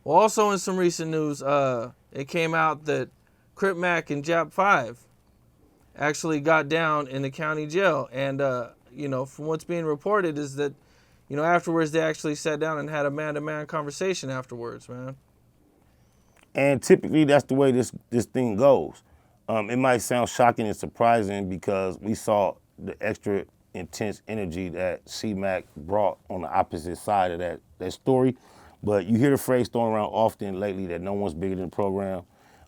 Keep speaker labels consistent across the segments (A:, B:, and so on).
A: Well, also in some recent news, it came out that Crip Mac and Jap 5 actually got down in the county jail. And, from what's being reported is that, afterwards they actually sat down and had a man-to-man conversation afterwards, man.
B: And typically that's the way this thing goes. It might sound shocking and surprising because we saw the extra intense energy that C-Mac brought on the opposite side of that story. But you hear the phrase thrown around often lately that no one's bigger than the program.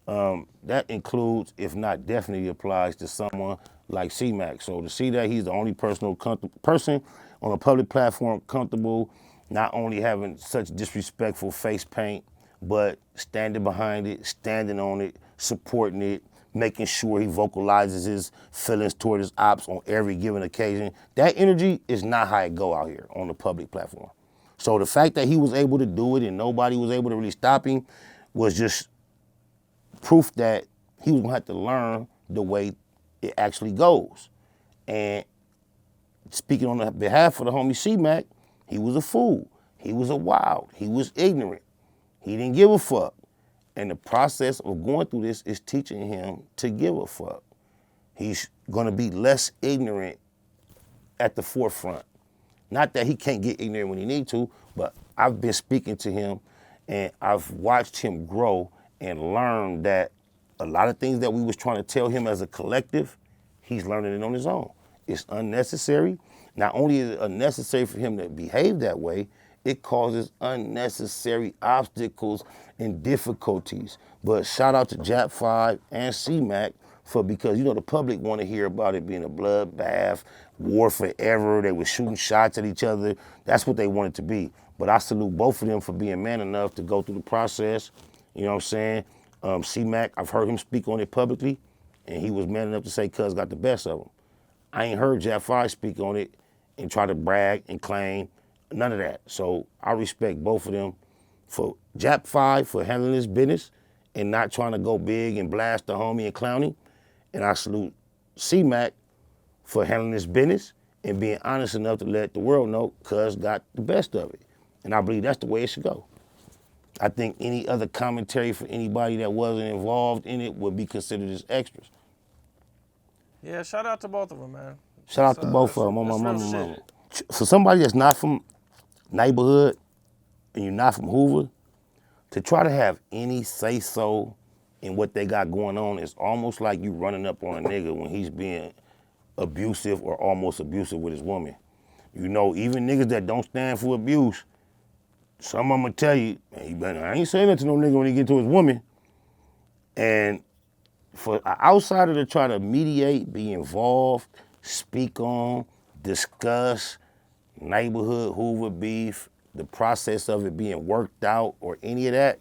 B: That includes, if not definitely applies to someone like C-Mac. So to see that he's the only person on a public platform comfortable, not only having such disrespectful face paint, but standing behind it, standing on it, supporting it, making sure he vocalizes his feelings toward his ops on every given occasion. That energy is not how it go out here on the public platform. So the fact that he was able to do it and nobody was able to really stop him was just proof that he was gonna have to learn the way it actually goes. And speaking on the behalf of the homie C-Mac, he was a fool. He was a wild. He was ignorant. He didn't give a fuck. And the process of going through this is teaching him to give a fuck. He's gonna be less ignorant at the forefront. Not that he can't get ignorant when he need to, but I've been speaking to him and I've watched him grow and learn that a lot of things that we was trying to tell him as a collective, he's learning it on his own. It's unnecessary. Not only is it unnecessary for him to behave that way, it causes unnecessary obstacles and difficulties. But shout out to Jap 5 and C-Mac because the public want to hear about it being a bloodbath, war forever. They were shooting shots at each other. That's what they want it to be. But I salute both of them for being man enough to go through the process. You know what I'm saying? C-Mac, I've heard him speak on it publicly, and he was man enough to say Cuz got the best of him. I ain't heard Jap 5 speak on it and try to brag and claim. None of that. So I respect both of them for Jap 5 for handling his business and not trying to go big and blast the homie and clown him. And I salute C-Mac for handling his business and being honest enough to let the world know Cuz got the best of it. And I believe that's the way it should go. I think any other commentary for anybody that wasn't involved in it would be considered as extras.
A: Yeah, shout out to both of them, man.
B: Shout out to both of them on my
A: real
B: mama.
A: shit.
B: For somebody that's not from neighborhood and you're not from Hoover, to try to have any say-so in what they got going on is almost like you running up on a nigga when he's being abusive or almost abusive with his woman. Even niggas that don't stand for abuse, some of them will tell you, man, I ain't saying that to no nigga when he get to his woman. And for an outsider to try to mediate, be involved, speak on, discuss neighborhood Hoover beef, the process of it being worked out or any of that,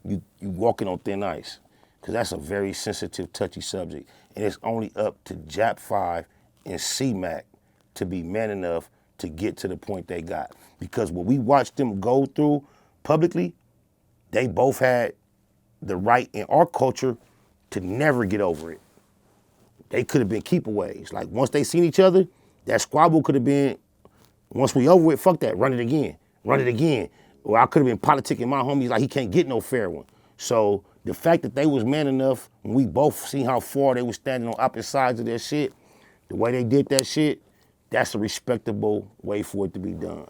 B: you walking on thin ice. Because that's a very sensitive, touchy subject. And it's only up to Jap 5 and C-Mac to be man enough to get to the point they got. Because what we watched them go through publicly, they both had the right in our culture to never get over it. They could have been keepaways. Like once they seen each other, that squabble could have been, once we over it, fuck that, run it again. Or I could have been politicking my homies like he can't get no fair one. So the fact that they was man enough, when we both seen how far they was standing on opposite sides of their shit, the way they did that shit, that's a respectable way for it to be done.